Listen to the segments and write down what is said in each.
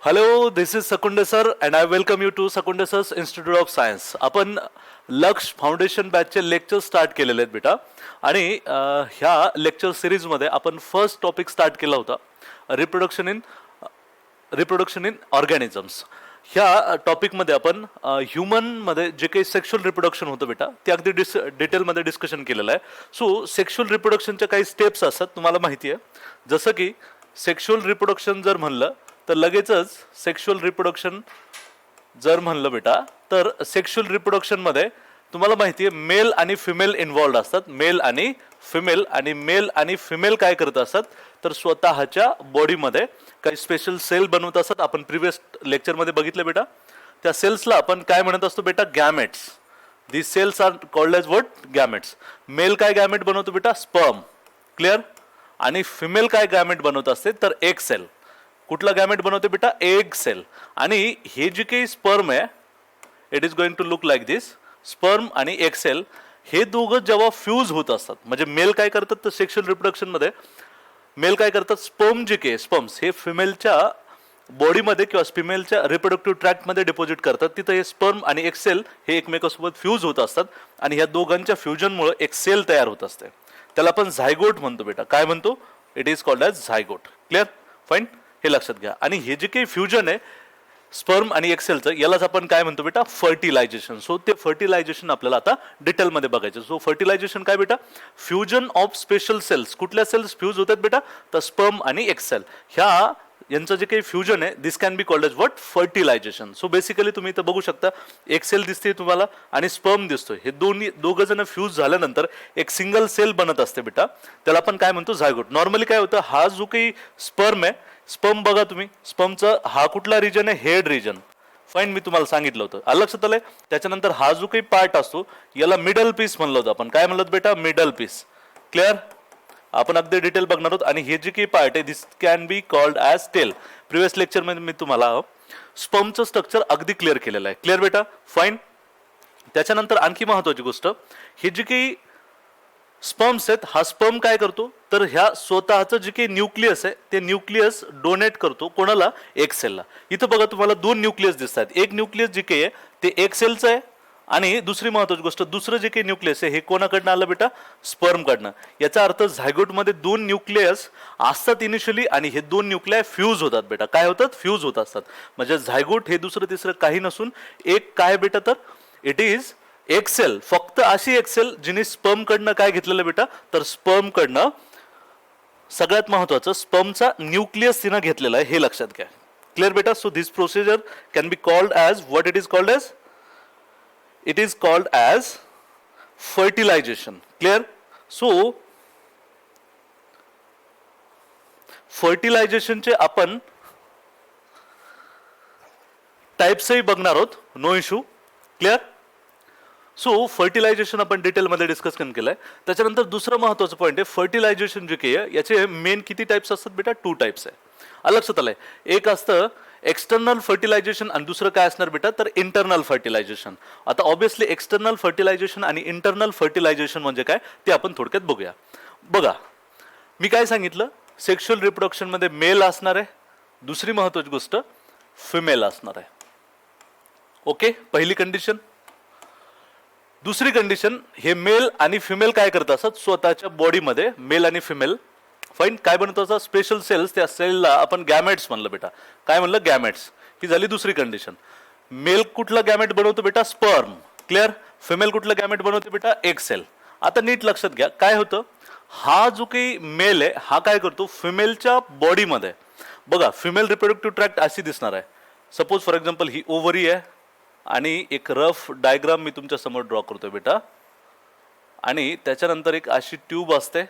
Hello, this is Sakunde sir and I welcome you to Sakunde sir's Institute of Science. आपण लक्ष foundation बॅचचे lecture start केलेले आहेत बेटा आणि ह्या लेक्चर सिरीजमध्ये आपण फर्स्ट टॉपिक स्टार्ट केला होता रिप्रोडक्शन इन ऑर्गॅनिझम्स. ह्या टॉपिकमध्ये आपण ह्युमनमध्ये जे काही सेक्शुअल रिप्रोडक्शन होतं बेटा ते अगदी डिटेलमध्ये डिस्कशन केलेलं आहे. सो सेक्शुअल रिप्रोडक्शनच्या काही स्टेप्स असतात तुम्हाला माहिती आहे, जसं की सेक्शुअल रिप्रोडक्शन जर म्हणलं तर लगेचच सेक्शुअल रिप्रोडक्शन जर म्हणलं बेटा तर सेक्शुअल रिप्रोडक्शनमध्ये तुम्हाला माहिती आहे मेल आणि फिमेल इन्व्हॉल्ड असतात. मेल आणि फिमेल काय करत असतात तर स्वतःच्या बॉडीमध्ये काही स्पेशल सेल बनवत असतात. आपण प्रिव्हियस लेक्चरमध्ये बघितलं बेटा. त्या सेल्सला आपण काय म्हणत असतो बेटा? Gametes. These cells are called as what? Gametes. Male काय गॅमेट बनवतो बेटा? स्पर्म. क्लिअर. आणि फिमेल काय गॅमेट बनवत असते तर एग सेल. कुठला गॅमेट बनवते बेटा? Egg cell. आणि हे जे काही स्पर्म आहे it is going to look like this. Sperm आणि एग सेल हे दोघं जेव्हा फ्यूज होत असतात म्हणजे मेल काय करतात तर सेक्शुअल रिप्रोडक्शन मध्ये मेल काय करतात स्पर्म्स हे फिमेलच्या बॉडीमध्ये किंवा फिमेलच्या रिप्रोडक्टिव्ह ट्रॅक्टमध्ये डिपॉझिट करतात. तिथं हे स्पर्म आणि एग सेल हे एकमेकांसोबत फ्यूज होत असतात आणि ह्या दोघांच्या फ्युजनमुळे एक सेल तयार होत असते. त्याला आपण झायगोट म्हणतो बेटा. काय म्हणतो? It is called as zygote. Clear. Fine. हे लक्षात घ्या. आणि हे जे काही फ्युजन आहे स्पर्म आणि एक्सेलचं यालाच आपण काय म्हणतो बेटा? फर्टिलायझेशन. सो ते फर्टिलायझेशन आपल्याला आता डिटेलमध्ये बघायचं. सो फर्टिलायझेशन काय बेटा? Fusion of special cells. कुठल्या सेल्स फ्यूज होतात बेटा? तर स्पर्म आणि एक्सेल ह्या यांचं जे काही फ्युजन आहे this can be called as what? Fertilization. So basically तुम्ही इथं बघू शकता एक्सेल दिसते तुम्हाला आणि स्पर्म दिसतोय. हे दोघं जण फ्यूज झाल्यानंतर एक सिंगल सेल बनत असते बेटा. त्याला आपण काय म्हणतो? झायगोट. नॉर्मली काय होतं हा जो काही स्पर्म आहे स्पर्म बघा तुम्ही स्पर्मचा हा कुठला रिजन आहे? Head region. फाईन. मी तुम्हाला सांगितलं होतं. लक्षात आलंय. त्याच्यानंतर हा जो काही पार्ट असतो याला मिडल पीस म्हणलं होतं आपण. काय म्हणलं बेटा? Middle piece. क्लिअर. आपण अगदी डिटेल बघणार आहोत. आणि हे जे काही पार्ट आहे this can be called as tail. Previous लेक्चरमध्ये मी तुम्हाला स्पर्मचं स्ट्रक्चर अगदी क्लिअर केलेलं आहे. क्लिअर बेटा. फाईन. त्याच्यानंतर आणखी महत्वाची गोष्ट हे जे काही स्पर्म्स आहेत हा स्पर्म काय करतो तर ह्या स्वतःचं जे काही न्यूक्लियस आहे ते न्यूक्लियस डोनेट करतो कोणाला? एग सेलला. इथं बघा तुम्हाला दोन न्यूक्लियस दिसतात. एक न्यूक्लियस जे काही आहे ते एग सेलचं आहे आणि दुसरी महत्वाची गोष्ट दुसरं जे काही न्यूक्लियस आहे हे कोणाकडनं आलं बेटा? स्पर्मकडनं. याचा अर्थ झायगोटमध्ये दोन न्यूक्लियस असतात इनिशियली आणि हे दोन न्यूक्लिय फ्यूज होतात बेटा. काय होतात? फ्यूज होत असतात. म्हणजे झायगोट हे दुसरं तिसरं काही नसून एक काय बेटा तर इट इज एक्सेल. फक्त अशी एक्सेल जिने स्पर्म कडनं काय घेतलेलं बेटा तर स्पर्म कडनं सगळ्यात महत्वाचं स्पर्मचा न्यूक्लियस तिनं घेतलेला आहे हे लक्षात घ्या. क्लिअर बेटा. So this procedure can be called as what it is called as? It is called as fertilization. Clear. So फर्टिलायझेशनचे आपण टाइप्सही बघणार आहोत. No issue. Clear. So fertilization आपण डिटेलमध्ये डिस्कस केलंय. त्याच्यानंतर दुसरं महत्वाचं पॉईंट आहे फर्टिलायझेशन जे काही आहे याचे मेन किती टाइप्स असतात बेटा? 2 टाइप्स आहे. लक्षात आलंय. एक असतं एक्सटर्नल फर्टिलायझेशन आणि दुसरं काय असणार बेटा तर इंटरनल फर्टिलायझेशन. आता ऑब्विसली एक्सटर्नल फर्टिलायझेशन आणि इंटरनल फर्टिलायझेशन म्हणजे काय ते आपण थोडक्यात बघूया. बघा मी काय सांगितलं सेक्शुअल रिप्रोडक्शन मध्ये मेल असणार आहे. दुसरी महत्वाची गोष्ट फिमेल असणार आहे. ओके. पहिली कंडिशन. दुसरी कंडिशन हे मेल आणि फिमेल काय करत असतात स्वतःच्या बॉडीमध्ये मेल आणि फिमेल फाईन काय बनवत असतात स्पेशल सेल्स. त्या सेलला आपण गॅमेट्स म्हणलं बेटा. काय म्हणलं? गॅमेट्स. ही झाली दुसरी कंडिशन. मेल कुठला गॅमेट बनवतो बेटा? स्पर्म. क्लिअर. फिमेल कुठला गॅमेट बनवते बेटा? Egg cell. आता नीट लक्षात घ्या काय होतं हा जो काही मेल आहे हा काय करतो फिमेलच्या बॉडीमध्ये बघा फिमेल रिप्रोडक्टिव्ह ट्रॅक्ट अशी दिसणार आहे. Suppose for example he ovary आहे आणि एक रफ डायग्राम मी तुमच्या समोर ड्रॉ करतोय बेटा आणि त्याच्यानंतर एक अशी ट्यूब असते.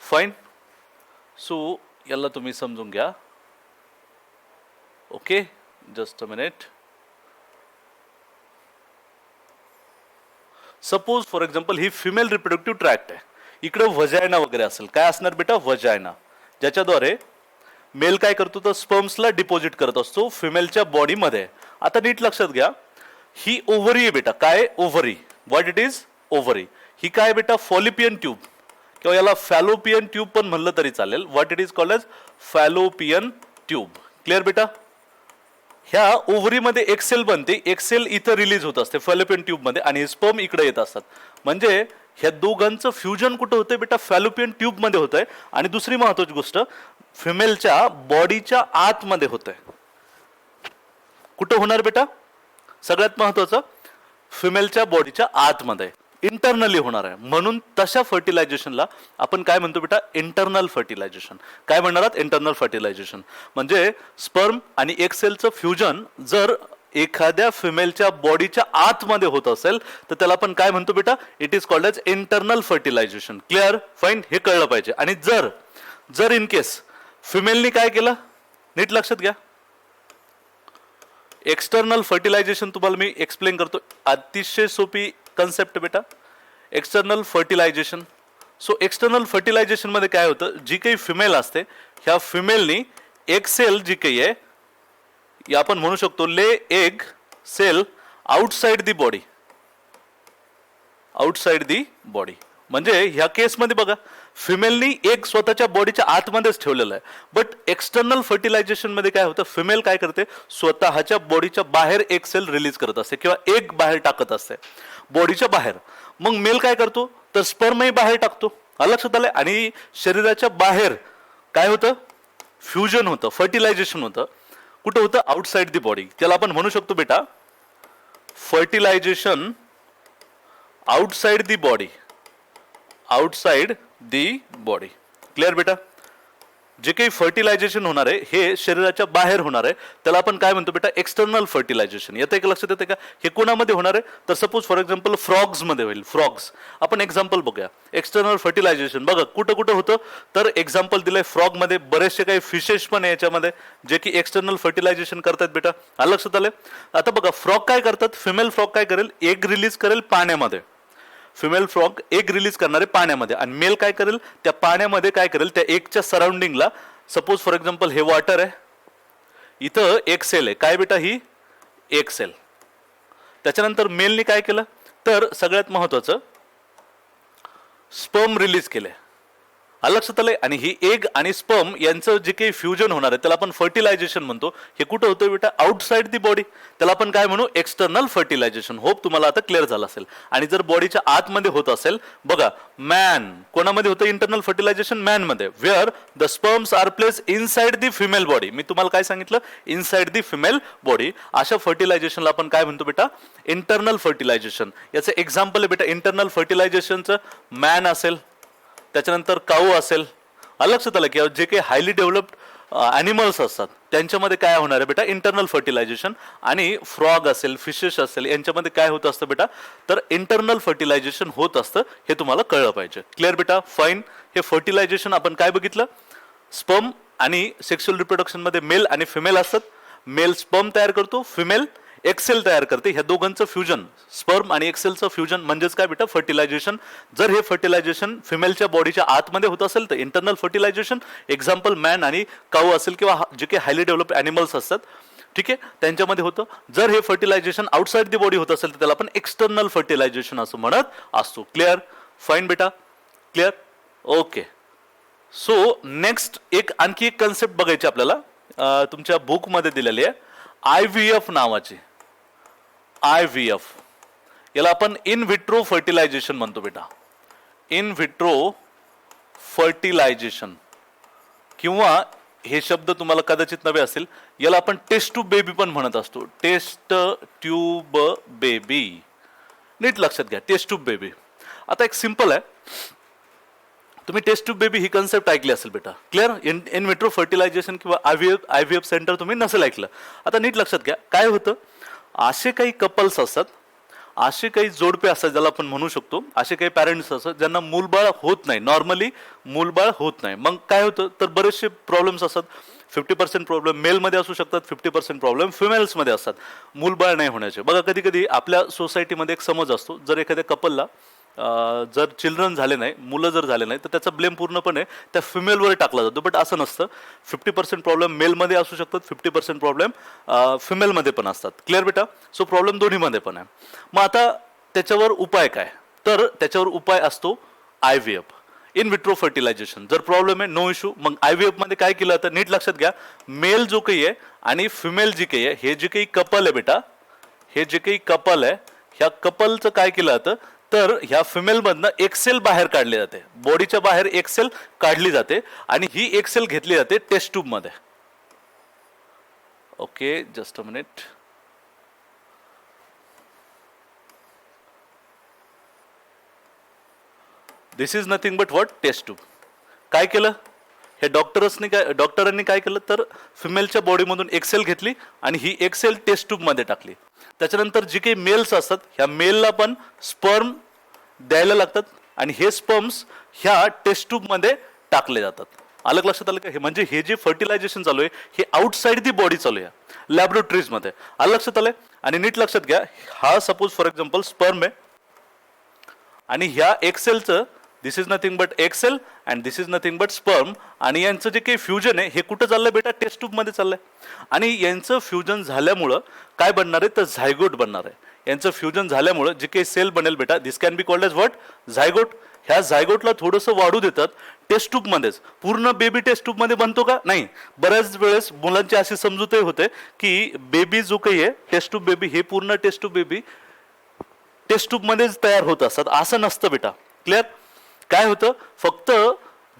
फाईन. सो याला तुम्ही समजून घ्या. Okay. Just a minute. Suppose for example he female reproductive tract आहे. इकडे वजायना वगैरे असेल. काय असणार बेटा? वजायना. ज्याच्याद्वारे मेल काय करतो तर स्पर्म्सला डिपॉझिट करत असतो फिमेलच्या बॉडीमध्ये. आता नीट लक्षात घ्या ही ओव्हरी आहे बेटा. काय? Ovary. What it is? Ovary. ही काय बेटा? फॉलिपियन ट्यूब किंवा याला फॅलोपियन ट्यूब पण म्हणलं तरी चालेल. What it is called as? Fallopian tube. Clear बेटा. ह्या ओव्हरीमध्ये एक सेल बनते, एक सेल इथं रिलीज होत असते फॅलोपियन ट्यूबमध्ये आणि स्पर्म इकडे येत असतात. म्हणजे ह्या दोघांचं फ्युजन कुठं होतंय बेटा? फॅलोपियन ट्यूबमध्ये होतंय. आणि दुसरी महत्वाची गोष्ट, फिमेलच्या बॉडीच्या आतमध्ये होतंय. कुठं होणार बेटा? सगळ्यात महत्वाचं, फिमेलच्या बॉडीच्या आतमध्ये इंटरनली होणार आहे. म्हणून तशा फर्टिलायझेशनला आपण काय म्हणतो बेटा? Internal fertilisation. काय म्हणणार? Internal fertilisation. म्हणजे स्पर्म आणि एक सेलचं फ्युजन जर एखाद्या फिमेलच्या बॉडीच्या आतमध्ये होत असेल तर त्याला आपण काय म्हणतो बेटा? It is called as internal fertilisation. Clear? Fine. हे कळलं पाहिजे. आणि जर जर इन केस फिमेलनी काय केलं, नीट लक्षात घ्या. एक्सटर्नल फर्टिलायझेशन तुम्हाला मी एक्सप्लेन करतो. अतिशय सोपी कन्सेप्ट बेटा, external fertilisation. So external fertilisation मध्ये काय होतं? जी काही फिमेल असते, ह्या फिमेलनी एक सेल जी काही आहे, या आपण म्हणू शकतो lay egg cell outside the body. Outside the body म्हणजे ह्या केसमध्ये बघा, फिमेलनी एक स्वतःच्या बॉडीच्या आतमध्येच ठेवलेलं आहे. बट एक्सटर्नल फर्टिलायझेशन मध्ये काय होतं? फिमेल काय करते? स्वतःच्या बॉडीच्या बाहेर एक सेल रिलीज करत असते किंवा एक बाहेर टाकत असते बॉडीच्या बाहेर. मग मेल काय करतो? तर स्पर्मही बाहेर टाकतो. लक्षात आलंय? आणि शरीराच्या बाहेर काय होतं? फ्युजन होतं, फर्टिलायझेशन होतं. कुठं होतं? Outside the body. त्याला आपण म्हणू शकतो बेटा fertilisation outside the body. Outside the body. Clear बेटा? जे काही फर्टिलायझेशन होणार आहे हे शरीराच्या बाहेर होणार आहे, त्याला आपण काय म्हणतो बेटा? External fertilisation. येतं का? लक्षात येते का? हे कोणामध्ये होणार आहे? तर सपोज फॉर एक्झाम्पल फ्रॉग्स मध्ये होईल. फ्रॉग्स आपण एक्झाम्पल बघूया. एक्सटर्नल फर्टिलायझेशन बघा कुठं कुठं होतं. तर एक्झाम्पल दिलंय फ्रॉग मध्ये. बरेचसे काही फिशेस पण आहे याच्यामध्ये जे की एक्सटर्नल फर्टिलायझेशन करतात बेटा. लक्षात आलं? आता बघा फ्रॉग काय करतात? फिमेल फ्रॉग काय करेल? एग रिलीज करेल पाण्यामध्ये. फिमेल फ्रॉग एग रिलीज करणारे पाण्यामध्ये. आणि मेल काय करेल? त्या पाण्यामध्ये काय करेल? त्या एगच्या सराउंडिंगला, सपोज फॉर एक्झाम्पल हे वॉटर आहे, इथं एक सेल आहे. काय बेटा? ही एक सेल. त्याच्यानंतर मेलनी काय केलं? तर सगळ्यात महत्वाचं स्पर्म रिलीज केले. लक्षात आलंय? आणि ही एग आणि स्पर्म यांचं जे काही फ्युजन होणार आहे त्याला आपण फर्टिलायझेशन म्हणतो. हे कुठं होतं बेटा? Outside the body. त्याला आपण काय म्हणू? External fertilisation. होप तुम्हाला आता क्लिअर झालं असेल. आणि जर बॉडीच्या आतमध्ये होत असेल, बघा मॅन कोणामध्ये होतं इंटरनल फर्टिलायझेशन? मॅन मध्ये. Where the sperms are place inside the female body. मी तुम्हाला काय सांगितलं? Inside the female body. अशा फर्टिलायझेशनला आपण काय म्हणतो बेटा? Internal fertilisation. याचं एक्झाम्पल आहे बेटा इंटरनल फर्टिलायझेशनचं. मॅन असेल, त्याच्यानंतर काऊ असेल. लक्षात आलं की जे काही हायली डेव्हलप्ड ॲनिमल्स असतात त्यांच्यामध्ये काय होणार आहे बेटा? Internal fertilisation. आणि फ्रॉग असेल, फिशेस असेल, यांच्यामध्ये काय होत असतं बेटा? तर इंटरनल फर्टिलायझेशन होत असतं. हे तुम्हाला कळलं पाहिजे. क्लिअर बेटा? फाईन. हे फर्टिलायझेशन आपण काय बघितलं? स्पर्म आणि सेक्शुअल रिप्रोडक्शन मध्ये मेल आणि फिमेल असतात. मेल स्पर्म तयार करतो, फिमेल एक्सेल तयार करते. ह्या दोघांचं फ्युजन, स्पर्म आणि एक्सेलचं फ्युजन म्हणजेच काय बेटा? फर्टिलायझेशन. जर हे फर्टिलायझेशन फिमेलच्या बॉडीच्या आतमध्ये होत असेल तर इंटरनल फर्टिलायझेशन. एक्झाम्पल मॅन आणि काऊ असेल किंवा जे काही हायली डेव्हलप ॲनिमल्स असतात, ठीक आहे, त्यांच्यामध्ये होतं. जर हे फर्टिलायझेशन आउटसाइड दी बॉडी होत असेल तर त्याला आपण एक्सटर्नल फर्टिलायझेशन असं म्हणत असतो. क्लिअर? फाईन बेटा? क्लिअर? ओके. सो नेक्स्ट आणखी एक कन्सेप्ट बघायची आपल्याला, तुमच्या बुकमध्ये दिलेली आहे, IVF नावाची. IVF याला आपण इन विट्रो फर्टिलायझेशन म्हणतो बेटा. इन विट्रो फर्टिलायझेशन, किंवा हे शब्द तुम्हाला कदाचित नवे असेल, याला आपण टेस्ट ट्यूब बेबी पण म्हणत असतो. Taste tube baby. नीट लक्षात घ्या, टेस्ट ट्यूब बेबी. आता एक सिंपल आहे, तुम्ही टेस्ट ट्यूब बेबी ही कन्सेप्ट ऐकली असेल बेटा. क्लिअर? इन विट्रो फर्टिलायझेशन किंवा IVF सेंटर तुम्ही नसेल ऐकलं. आता नीट लक्षात घ्या, काय होतं? असे काही कपल्स असतात, असे काही जोडपे असतात ज्याला आपण म्हणू शकतो, असे काही पॅरेंट्स असतात ज्यांना मूलबाळ होत नाही. नॉर्मली मूलबाळ होत नाही. मग काय होतं? तर बरेचसे प्रॉब्लेम्स असतात. 50% प्रॉब्लेम मेलमध्ये असू शकतात, 50% प्रॉब्लेम फिमेल्समध्ये असतात मूलबाळ नाही होण्याचे. बघा कधी कधी आपल्या सोसायटीमध्ये एक समज असतो, जर एखाद्या कपलला जर चिल्ड्रन झाले नाही, मुलं जर झाले नाही, तर त्याचा ब्लेम पूर्णपणे त्या फिमेलवर टाकला जातो. बट असं नसतं. 50% प्रॉब्लेम मेलमध्ये असू शकतात, 50% प्रॉब्लेम फिमेलमध्ये पण असतात. क्लिअर बेटा? सो प्रॉब्लेम दोन्हीमध्ये पण आहे. मग आता त्याच्यावर उपाय काय? तर त्याच्यावर उपाय असतो IVF. In vitro fertilisation. जर प्रॉब्लेम आहे नो इश्यू. मग IVF मध्ये काय केलं तर नीट लक्षात घ्या, मेल जो काही आहे आणि फिमेल जी काही आहे, हे जे काही कपल आहे बेटा, हे जे काही कपल आहे, ह्या कपलचं काय केलं जातं तर ह्या फिमेल मधनं एक सेल बाहेर काढली जाते, बॉडीच्या बाहेर एक सेल काढली जाते आणि ही एक सेल घेतली जाते टेस्ट ट्यूब मध्ये. Okay, just a minute. This is nothing but what, test tube. काय केलं हे डॉक्टरांनी काय केलं तर फिमेलच्या बॉडीमधून एक सेल घेतली आणि ही एक सेल टेस्ट ट्यूब मध्ये टाकली. त्याच्यानंतर जी काही मेल्स असतात ह्या मेलला पण स्पर्म द्यायला लागतात आणि हे स्पर्म्स ह्या टेस्ट ट्यूब मध्ये टाकले जातात. अलग लक्षात आलं का? हे म्हणजे हे जे फर्टिलायझेशन चालू आहे हे आउटसाइड दी बॉडी चालू आहे लॅबोरेटरीज मध्ये. अलग लक्षात आलंय. आणि नीट लक्षात घ्या, हा सपोज फॉर एक्झाम्पल स्पर्म आहे आणि ह्या एक्सेलचं this is nothing but egg cell and this is nothing but sperm. आणि यांचं जे काही फ्युजन आहे हे कुठं चाललंय बेटा, टेस्ट ट्यूब मध्ये चाललंय. आणि यांचं फ्युजन झाल्यामुळं काय बनणार आहे तर झायगोट बनणार आहे. यांचं फ्युजन झाल्यामुळं जे काही सेल बनेल बेटा, this can be called as what, zygote. ह्या झायगोटला थोडंसं वाढू देतात टेस्ट ट्यूब मध्येच. पूर्ण बेबी टेस्ट ट्यूब मध्ये बनतो का? नाही. बऱ्याच वेळेस मुलांची अशी समजूतही होते की बेबी जो काही आहे टेस्ट ट्यूब बेबी, हे पूर्ण test tube baby test tube मध्येच तयार होत असतात. असं नसतं बेटा. क्लिअर? काय होतं, फक्त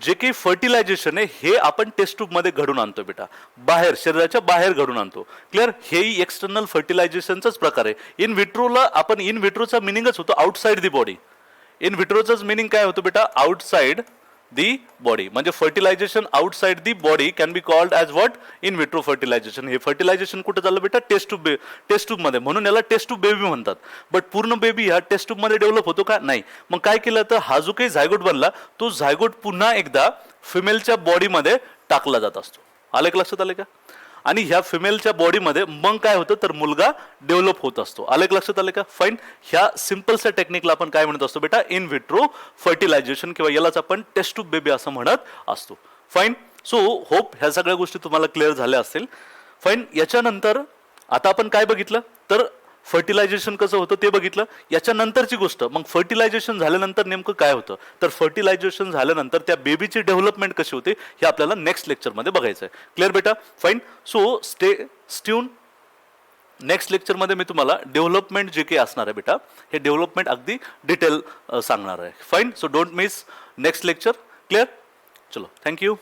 जे काही फर्टिलायझेशन आहे हे आपण टेस्ट ट्यूब मध्ये घडून आणतो बेटा, बाहेर, शरीराच्या बाहेर घडून आणतो. क्लिअर? हेही एक्सटर्नल फर्टिलायझेशनचाच प्रकार आहे. इन विट्रोला आपण, इन विट्रोचा मिनिंगच होतो आउटसाइड दी बॉडी. इन विट्रोचाच मिनिंग काय होतं बेटा, आउटसाइड दी बॉडी. म्हणजे fertilization outside the body can be called as what, in vitro fertilization. हे फर्टिलायझेशन कुठं चाललं बेटा, टेस्ट ट्यूब मध्ये. म्हणून याला टेस्ट ट्यूब बेबी म्हणतात. बट पूर्ण बेबी हा टेस्ट ट्यूब मध्ये डेव्हलप होतो का? नाही. मग काय केलं तर हा जो काही झायगोट बनला तो झायगोट पुन्हा एकदा फिमेलच्या बॉडीमध्ये टाकला जात असतो. आलं का? लक्षात आलं का? आणि ह्या फिमेलच्या बॉडीमध्ये मग काय होतं तर मुलगा डेव्हलप होत असतो. आलं का? लक्षात आलं का? फाईन. ह्या सिम्पलच्या टेक्निकला आपण काय म्हणत असतो बेटा, इन विट्रो फर्टिलायझेशन, किंवा यालाच आपण टेस्ट ट्यूब बेबी असं म्हणत असतो. फाईन. सो होप ह्या सगळ्या गोष्टी तुम्हाला क्लिअर झाल्या असतील. फाईन. याच्यानंतर आता आपण काय बघितलं तर फर्टिलायझेशन कसं होतं ते बघितलं. याच्यानंतरची गोष्ट, मग फर्टिलायझेशन झाल्यानंतर नेमकं काय होतं तर फर्टिलायझेशन झाल्यानंतर त्या बेबीची डेव्हलपमेंट कशी होते हे आपल्याला नेक्स्ट लेक्चरमध्ये बघायचं आहे. क्लिअर बेटा? फाईन. So strewn. नेक्स्ट लेक्चरमध्ये मी तुम्हाला डेव्हलपमेंट जे काही असणार आहे बेटा, हे डेव्हलपमेंट अगदी डिटेल सांगणार आहे. Fine. So don't miss next lecture. Clear? चलो, थँक्यू.